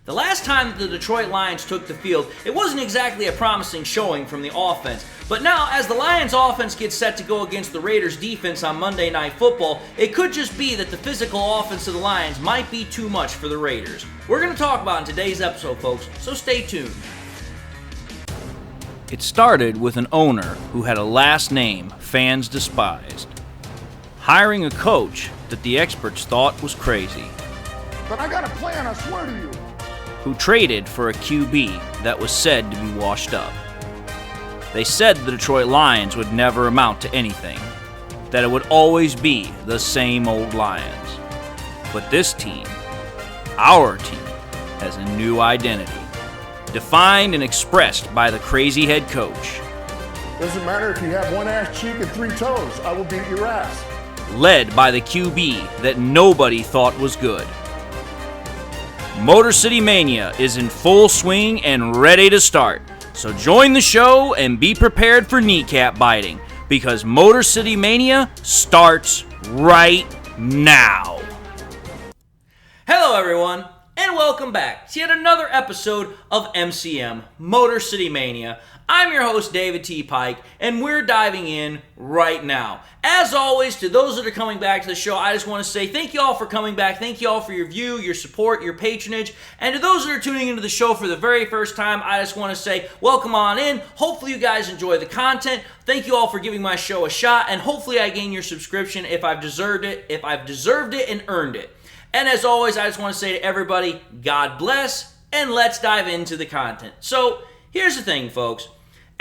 The last time that the Detroit Lions took the field, it wasn't exactly a promising showing from the offense. But now, as the Lions offense gets set to go against the Raiders defense on Monday Night Football, it could just be that the physical offense of the Lions might be too much for the Raiders. We're going to talk about it in today's episode, folks, so stay tuned. It started with an owner who had a last name fans despised, hiring a coach that the experts thought was crazy. But I got a plan, I swear to you. Who traded for a QB that was said to be washed up. They said the Detroit Lions would never amount to anything, that it would always be the same old Lions. But this team, our team, has a new identity, defined and expressed by the crazy head coach. Doesn't matter if you have one ass cheek and three toes, I will beat your ass. Led by the QB that nobody thought was good. Motor City Mania is in full swing and ready to start. So join the show and be prepared for kneecap biting, because Motor City Mania starts right now. Hello everyone, and welcome back to yet another episode of MCM, Motor City Mania. I'm your host, David T. Pike, and we're diving in right now. As always, to those that are coming back to the show, I just want to say thank you all for coming back. Thank you all for your view, your support, your patronage. And to those that are tuning into the show for the very first time, I just want to say welcome on in. Hopefully you guys enjoy the content. Thank you all for giving my show a shot, and hopefully I gain your subscription if I've deserved it and earned it. And as always, I just want to say to everybody, God bless, and let's dive into the content. So, here's the thing, folks.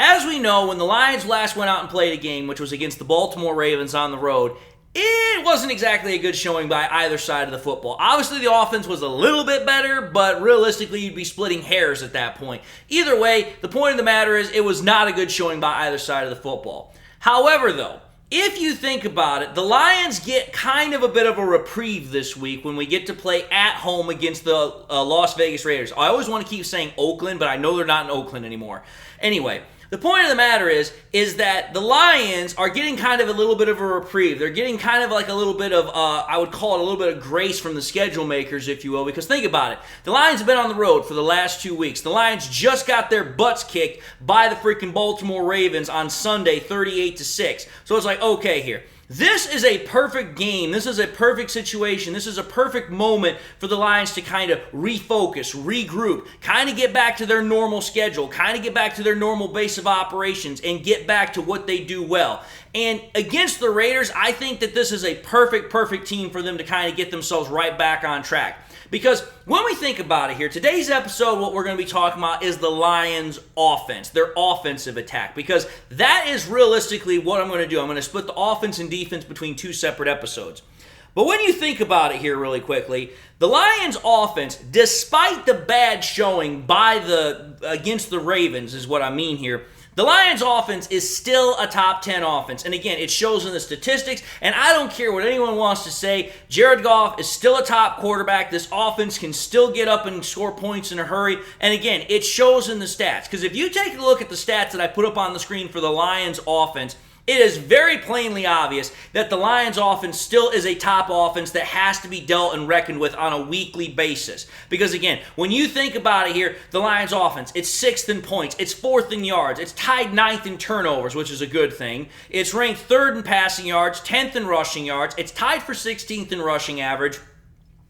As we know, when the Lions last went out and played a game, which was against the Baltimore Ravens on the road, it wasn't exactly a good showing by either side of the football. Obviously, the offense was a little bit better, but realistically, you'd be splitting hairs at that point. Either way, the point of the matter is, it was not a good showing by either side of the football. However, though, if you think about it, the Lions get kind of a bit of a reprieve this week when we get to play at home against the Las Vegas Raiders. I always want to keep saying Oakland, but I know they're not in Oakland anymore. Anyway, the point of the matter is that the Lions are getting kind of a little bit of a reprieve. They're getting kind of like a little bit of, I would call it a little bit of grace from the schedule makers, if you will, because think about it. The Lions have been on the road for the last 2 weeks. The Lions just got their butts kicked by the freaking Baltimore Ravens on Sunday, 38-6. So it's like, okay here. This is a perfect game. This is a perfect situation. This is a perfect moment for the Lions to kind of refocus, regroup, kind of get back to their normal schedule, kind of get back to their normal base of operations, and get back to what they do well. And against the Raiders, I think that this is a perfect team for them to kind of get themselves right back on track. Because when we think about it here, today's episode, what we're going to be talking about is the Lions' offense, their offensive attack. Because that is realistically what I'm going to do. I'm going to split the offense and defense between two separate episodes. But when you think about it here really quickly, the Lions' offense, despite the bad showing against the Ravens, is what I mean here, the Lions' offense is still a top 10 offense. And again, it shows in the statistics, and I don't care what anyone wants to say. Jared Goff is still a top quarterback. This offense can still get up and score points in a hurry. And again, it shows in the stats. Because if you take a look at the stats that I put up on the screen for the Lions' offense, it is very plainly obvious that the Lions offense still is a top offense that has to be dealt and reckoned with on a weekly basis. Because again, when you think about it here, the Lions offense, it's 6th in points, it's 4th in yards, it's tied 9th in turnovers, which is a good thing. It's ranked 3rd in passing yards, 10th in rushing yards, it's tied for 16th in rushing average.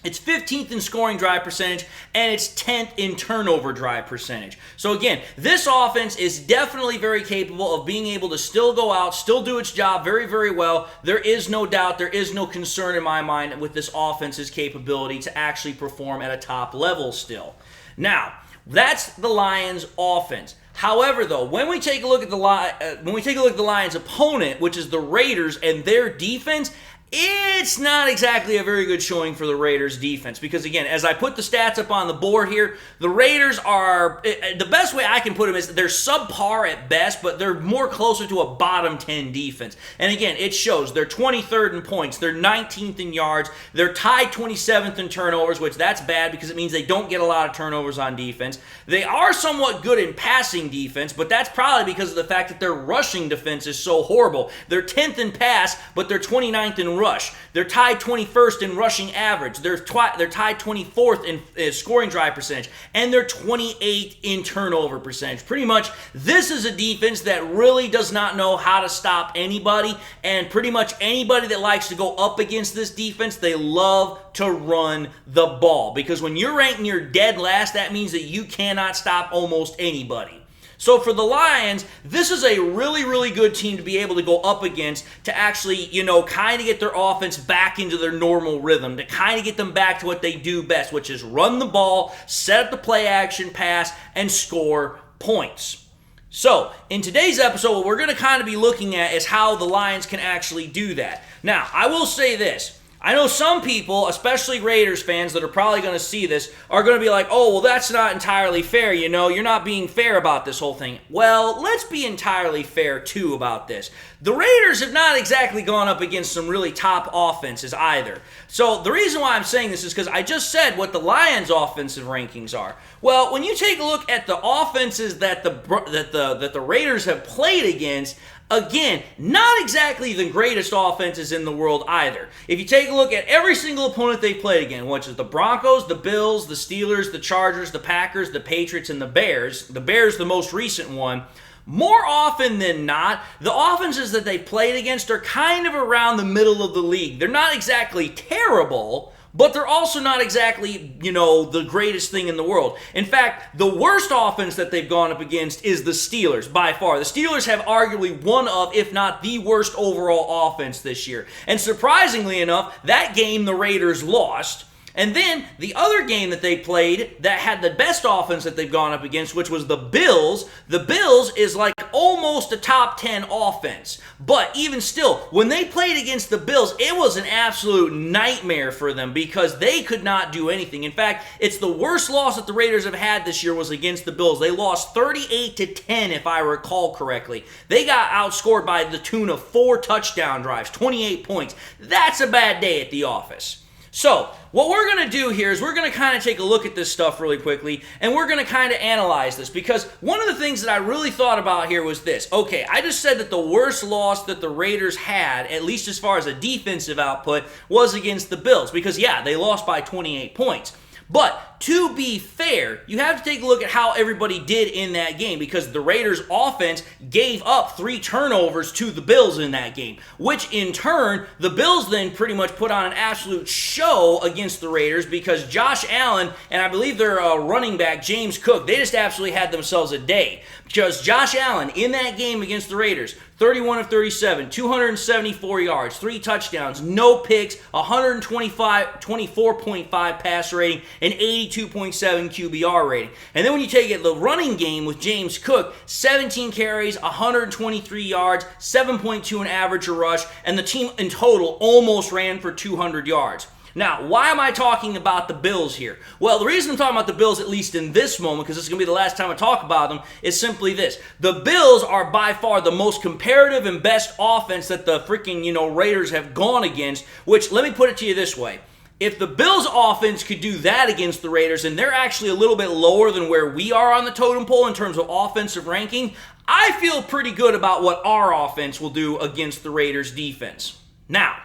It's 15th in scoring drive percentage, and it's 10th in turnover drive percentage. So again, this offense is definitely very capable of being able to still go out, still do its job very well. There is no doubt, there is no concern in my mind with this offense's capability to actually perform at a top level still. Now, that's the Lions' offense. However, though, when we take a look at the Lions' opponent, which is the Raiders, and their defense, it's not exactly a very good showing for the Raiders defense because, again, as I put the stats up on the board here, the Raiders are, the best way I can put them is they're subpar at best, but they're more closer to a bottom 10 defense. And again, it shows. They're 23rd in points. They're 19th in yards. They're tied 27th in turnovers, which that's bad because it means they don't get a lot of turnovers on defense. They are somewhat good in passing defense, but that's probably because of the fact that their rushing defense is so horrible. They're 10th in pass, but they're 29th in run rush. They're tied 21st in rushing average. They're tied 24th in scoring drive percentage. And they're 28th in turnover percentage. Pretty much, this is a defense that really does not know how to stop anybody. And pretty much anybody that likes to go up against this defense, they love to run the ball. Because when you're ranked near dead last, that means that you cannot stop almost anybody. So for the Lions, this is a really, really good team to be able to go up against to actually, kind of get their offense back into their normal rhythm, to kind of get them back to what they do best, which is run the ball, set up the play action pass, and score points. So, in today's episode, what we're going to kind of be looking at is how the Lions can actually do that. Now, I will say this. I know some people, especially Raiders fans that are probably going to see this, are going to be like, oh, well, that's not entirely fair, you're not being fair about this whole thing. Well, let's be entirely fair, too, about this. The Raiders have not exactly gone up against some really top offenses either. So the reason why I'm saying this is because I just said what the Lions' offensive rankings are. Well, when you take a look at the offenses that the Raiders have played against, again, not exactly the greatest offenses in the world either. If you take a look at every single opponent they played against, which is the Broncos, the Bills, the Steelers, the Chargers, the Packers, the Patriots, and the Bears the most recent one, more often than not, the offenses that they played against are kind of around the middle of the league. They're not exactly terrible, but they're also not exactly, the greatest thing in the world. In fact, the worst offense that they've gone up against is the Steelers, by far. The Steelers have arguably one of, if not the worst overall offense this year. And surprisingly enough, that game the Raiders lost. And then the other game that they played that had the best offense that they've gone up against, which was the Bills is like almost a top 10 offense. But even still, when they played against the Bills, it was an absolute nightmare for them because they could not do anything. In fact, it's the worst loss that the Raiders have had this year was against the Bills. They lost 38-10, if I recall correctly. They got outscored by the tune of 4 touchdown drives, 28 points. That's a bad day at the office. So, what we're going to do here is we're going to kind of take a look at this stuff really quickly, and we're going to kind of analyze this, because one of the things that I really thought about here was this. Okay, I just said that the worst loss that the Raiders had, at least as far as a defensive output, was against the Bills, because yeah, they lost by 28 points. But to be fair, you have to take a look at how everybody did in that game, because the Raiders' offense gave up 3 turnovers to the Bills in that game, which in turn, the Bills then pretty much put on an absolute show against the Raiders because Josh Allen and I believe their running back, James Cook, they just absolutely had themselves a day. Because Josh Allen, in that game against the Raiders, 31 of 37, 274 yards, 3 touchdowns, no picks, 24.5 passer rating, and 82.7 QBR rating. And then when you take it, the running game with James Cook, 17 carries, 123 yards, 7.2 an average a rush, and the team in total almost ran for 200 yards. Now, why am I talking about the Bills here? Well, the reason I'm talking about the Bills, at least in this moment, because this is going to be the last time I talk about them, is simply this. The Bills are by far the most comparative and best offense that the freaking, Raiders have gone against, which, let me put it to you this way. If the Bills offense could do that against the Raiders, and they're actually a little bit lower than where we are on the totem pole in terms of offensive ranking, I feel pretty good about what our offense will do against the Raiders defense. Now,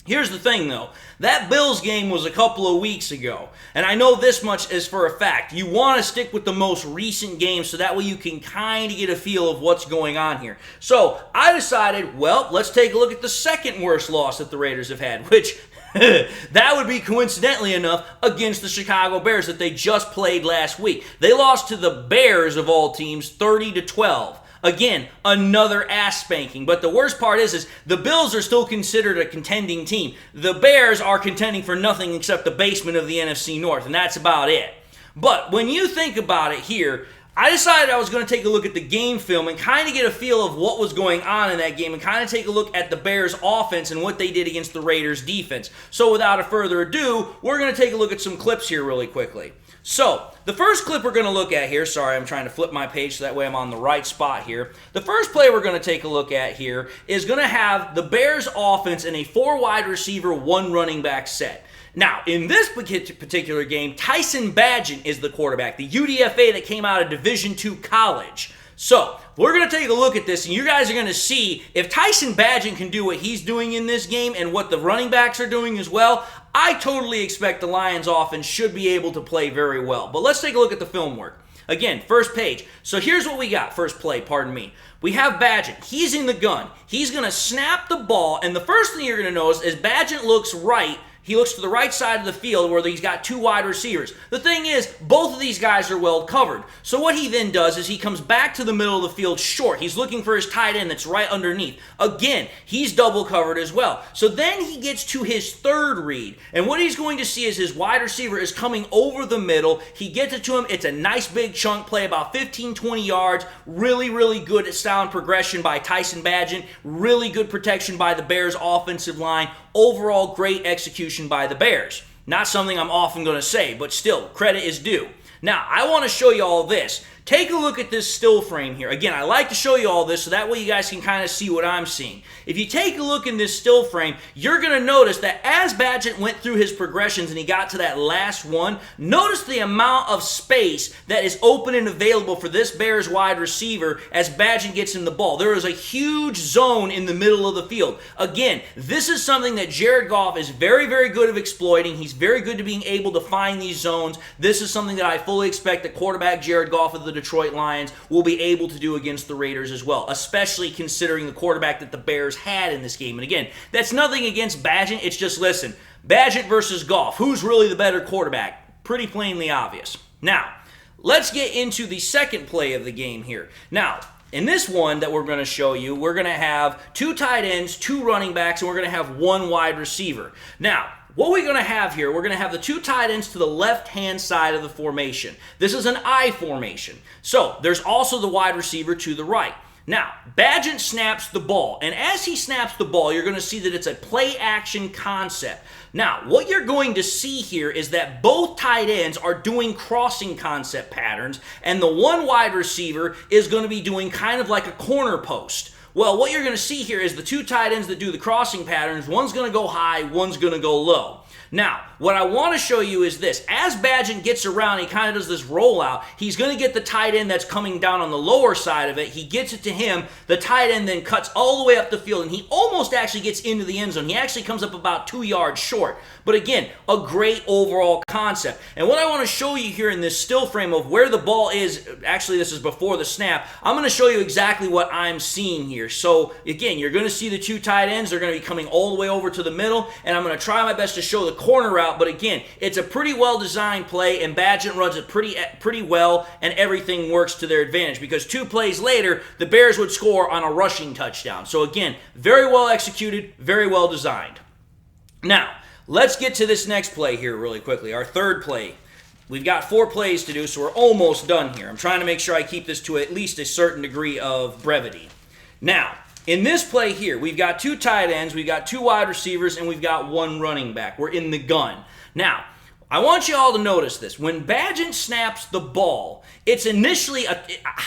here's the thing, though. That Bills game was a couple of weeks ago, and I know this much is for a fact. You want to stick with the most recent games so that way you can kind of get a feel of what's going on here. So I decided, well, let's take a look at the second worst loss that the Raiders have had, which that would be coincidentally enough against the Chicago Bears that they just played last week. They lost to the Bears of all teams 30-12. Again, another ass spanking. But the worst part is the Bills are still considered a contending team. The Bears are contending for nothing except the basement of the NFC North, and that's about it. But when you think about it here, I decided I was going to take a look at the game film and kind of get a feel of what was going on in that game and kind of take a look at the Bears offense and what they did against the Raiders defense. So without further ado, we're going to take a look at some clips here really quickly. So, the first clip we're going to look at here, sorry, I'm trying to flip my page so that way I'm on the right spot here. The first play we're going to take a look at here is going to have the Bears offense in a 4 wide receiver, 1 running back set. Now, in this particular game, Tyson Bagent is the quarterback, the UDFA that came out of Division II college. So, we're going to take a look at this, and you guys are going to see if Tyson Bagent can do what he's doing in this game and what the running backs are doing as well. I totally expect the Lions offense should be able to play very well. But let's take a look at the film work. Again, first page. So here's what we got. First play, pardon me. We have Bagent. He's in the gun. He's going to snap the ball, and the first thing you're going to notice is Bagent looks right. He looks to the right side of the field where he's got two wide receivers. The thing is, both of these guys are well covered. So what he then does is he comes back to the middle of the field short. He's looking for his tight end that's right underneath. Again, he's double covered as well. So then he gets to his third read. And what he's going to see is his wide receiver is coming over the middle. He gets it to him. It's a nice big chunk play, about 15, 20 yards. Really, really good sound progression by Tyson Bagent. Really good protection by the Bears offensive line. Overall, great execution by the Bears. Not something I'm often going to say, but still, credit is due. Now, I want to show you all this. Take a look at this still frame here. Again, I like to show you all this so that way you guys can kind of see what I'm seeing. If you take a look in this still frame, you're going to notice that as Bagent went through his progressions and he got to that last one, notice the amount of space that is open and available for this Bears wide receiver as Bagent gets in the ball. There is a huge zone in the middle of the field. Again, this is something that Jared Goff is very, very good at exploiting. He's very good to being able to find these zones. This is something that I fully expect that quarterback Jared Goff of the Detroit Lions will be able to do against the Raiders as well, especially considering the quarterback that the Bears had in this game. And again, that's nothing against Bagent. It's just, listen, Bagent versus Goff. Who's really the better quarterback? Pretty plainly obvious. Now, let's get into the second play of the game here. Now, in this one that we're going to show you, we're going to have two tight ends, two running backs, and we're going to have one wide receiver. Now, what we're going to have here, we're going to have the two tight ends to the left-hand side of the formation. This is an I formation. So, there's also the wide receiver to the right. Now, Bagent snaps the ball, and as he snaps the ball, you're going to see that it's a play-action concept. Now, what you're going to see here is that both tight ends are doing crossing concept patterns, and the one wide receiver is going to be doing kind of like a corner post. Well, what you're going to see here is the two tight ends that do the crossing patterns, one's going to go high, one's going to go low. Now, what I want to show you is this. As Bagent gets around, he kind of does this rollout. He's going to get the tight end that's coming down on the lower side of it. He gets it to him. The tight end then cuts all the way up the field, and he almost actually gets into the end zone. He actually comes up about 2 yards short. But again, a great overall concept. And what I want to show you here in this still frame of where the ball is, actually this is before the snap, I'm going to show you exactly what I'm seeing here. So again, you're going to see the two tight ends. They're going to be coming all the way over to the middle, and I'm going to try my best to show the corner route, but again, it's a pretty well-designed play, and Bagent runs it pretty well, and everything works to their advantage, because 2 plays later, the Bears would score on a rushing touchdown. So again, very well executed, very well designed. Now, let's get to this next play here really quickly, our third play. We've got 4 plays to do, so we're almost done here. I'm trying to make sure I keep this to at least a certain degree of brevity. Now, in this play here, we've got 2 tight ends, we've got 2 wide receivers, and we've got 1 running back. We're in the gun. Now, I want you all to notice this. When Bagent snaps the ball, it's initially,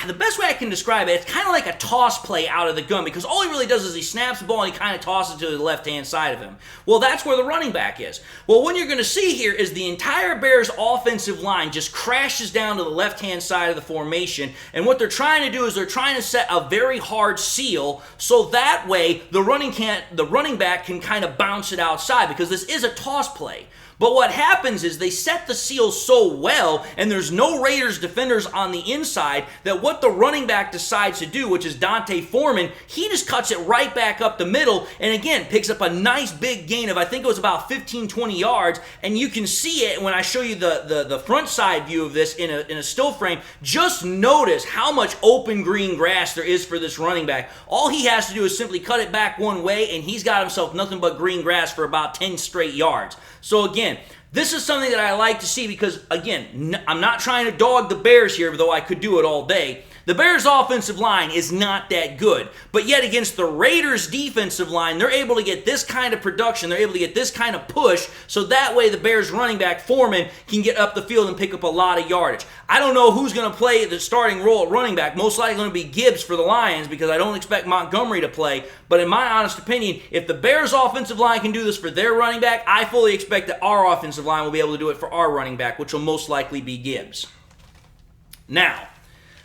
the best way I can describe it, it's kind of like a toss play out of the gun, because all he really does is he snaps the ball and he kind of tosses it to the left-hand side of him. Well, that's where the running back is. Well, what you're going to see here is the entire Bears offensive line just crashes down to the left-hand side of the formation, and what they're trying to do is they're trying to set a very hard seal, so that way the running back can kind of bounce it outside, because this is a toss play. But what happens is they set the seal so well, and there's no Raiders defenders on the inside, that what the running back decides to do, which is D'Onta Foreman, he just cuts it right back up the middle, and again, picks up a nice big gain of, I think it was about 15, 20 yards, and you can see it when I show you the front side view of this in a still frame. Just notice how much open green grass there is for this running back. All he has to do is simply cut it back one way, and he's got himself nothing but green grass for about 10 straight yards. So again, this is something that I like to see because, again, I'm not trying to dog the Bears here, though I could do it all day. The Bears' offensive line is not that good, but yet against the Raiders' defensive line, they're able to get this kind of production, they're able to get this kind of push, so that way the Bears' running back, Foreman, can get up the field and pick up a lot of yardage. I don't know who's going to play the starting role at running back, most likely going to be Gibbs for the Lions, because I don't expect Montgomery to play, but in my honest opinion, if the Bears' offensive line can do this for their running back, I fully expect that our offensive line will be able to do it for our running back, which will most likely be Gibbs. Now,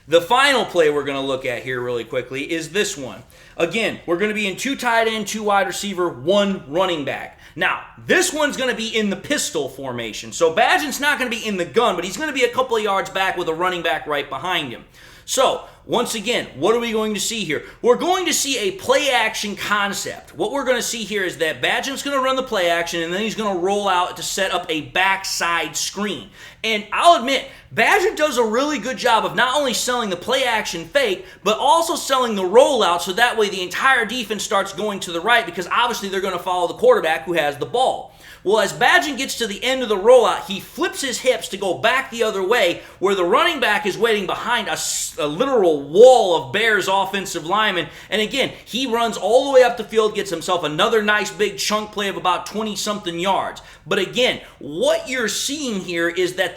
The final play we're going to look at here really quickly is this one. Again, we're going to be in 2 tight end, 2 wide receiver, 1 running back. Now, this one's going to be in the pistol formation. So Bagent's not going to be in the gun, but he's going to be a couple of yards back with a running back right behind him. So, once again, what are we going to see here? We're going to see a play-action concept. What we're going to see here is that Bagent's going to run the play action, and then he's going to roll out to set up a backside screen. And I'll admit, Bagent does a really good job of not only selling the play-action fake, but also selling the rollout, so that way the entire defense starts going to the right, because obviously they're going to follow the quarterback who has the ball. Well, as Bagent gets to the end of the rollout, he flips his hips to go back the other way, where the running back is waiting behind a literal wall of Bears offensive linemen. And again, he runs all the way up the field, gets himself another nice big chunk play of about 20-something yards. But again, what you're seeing here is that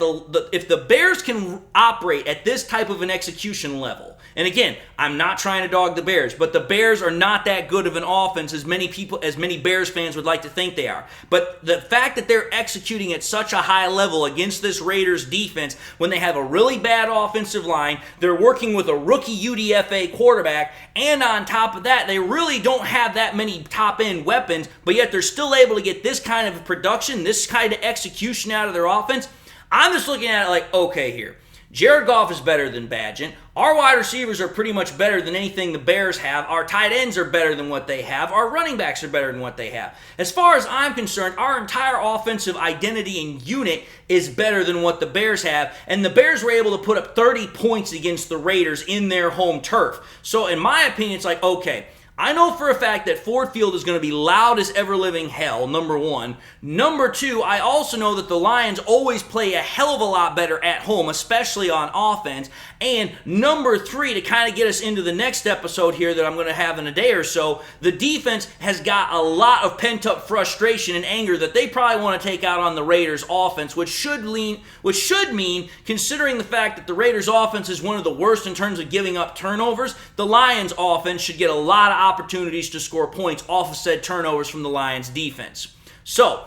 if the Bears can operate at this type of an execution level, and again, I'm not trying to dog the Bears, but the Bears are not that good of an offense as many Bears fans would like to think they are. But the fact that they're executing at such a high level against this Raiders defense, when they have a really bad offensive line, they're working with a rookie UDFA quarterback, and on top of that, they really don't have that many top-end weapons, but yet they're still able to get this kind of production, this kind of execution out of their offense. I'm just looking at it like, okay, here. Jared Goff is better than Bagent. Our wide receivers are pretty much better than anything the Bears have. Our tight ends are better than what they have. Our running backs are better than what they have. As far as I'm concerned, our entire offensive identity and unit is better than what the Bears have. And the Bears were able to put up 30 points against the Raiders in their home turf. So in my opinion, it's like, okay, I know for a fact that Ford Field is going to be loud as ever-living hell, number one. Number two, I also know that the Lions always play a hell of a lot better at home, especially on offense. And number three, to kind of get us into the next episode here that I'm going to have in a day or so, the defense has got a lot of pent-up frustration and anger that they probably want to take out on the Raiders' offense, which should mean, considering the fact that the Raiders' offense is one of the worst in terms of giving up turnovers, the Lions' offense should get a lot of opportunities to score points off of said turnovers from the Lions defense. So,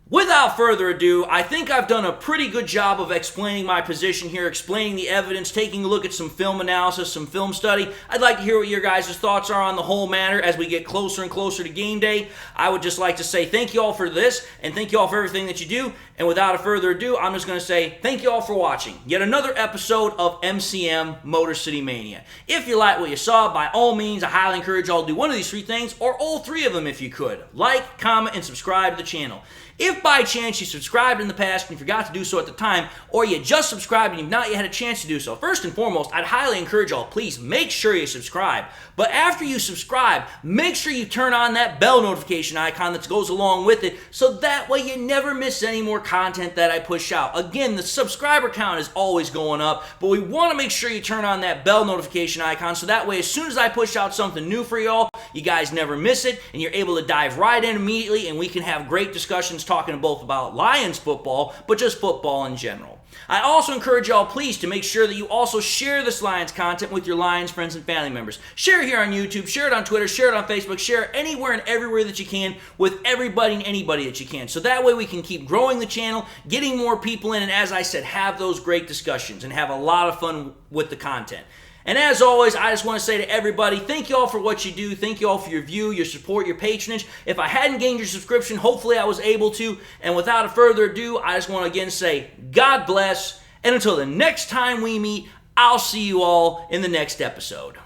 without further ado, I think I've done a pretty good job of explaining my position here, explaining the evidence, taking a look at some film analysis, some film study. I'd like to hear what your guys' thoughts are on the whole matter as we get closer and closer to game day. I would just like to say thank you all for this, and thank you all for everything that you do. And without further ado, I'm just going to say thank you all for watching yet another episode of MCM Motor City Mania. If you like what you saw, by all means, I highly encourage you all to do one of these 3 things, or all 3 of them if you could. Like, comment, and subscribe to the channel. If by chance you subscribed in the past and you forgot to do so at the time, or you just subscribed and you've not yet had a chance to do so, first and foremost, I'd highly encourage y'all, please make sure you subscribe. But after you subscribe, make sure you turn on that bell notification icon that goes along with it, so that way you never miss any more content that I push out. Again, the subscriber count is always going up, but we want to make sure you turn on that bell notification icon, so that way as soon as I push out something new for y'all, you guys never miss it, and you're able to dive right in immediately, and we can have great discussions talking both about Lions football, but just football in general. I also encourage y'all, please, to make sure that you also share this Lions content with your Lions friends and family members. Share it here on YouTube, share it on Twitter, share it on Facebook, share it anywhere and everywhere that you can with everybody and anybody that you can. So that way we can keep growing the channel, getting more people in, and as I said, have those great discussions and have a lot of fun with the content. And as always, I just want to say to everybody, thank you all for what you do. Thank you all for your view, your support, your patronage. If I hadn't gained your subscription, hopefully I was able to. And without further ado, I just want to again say, God bless. And until the next time we meet, I'll see you all in the next episode.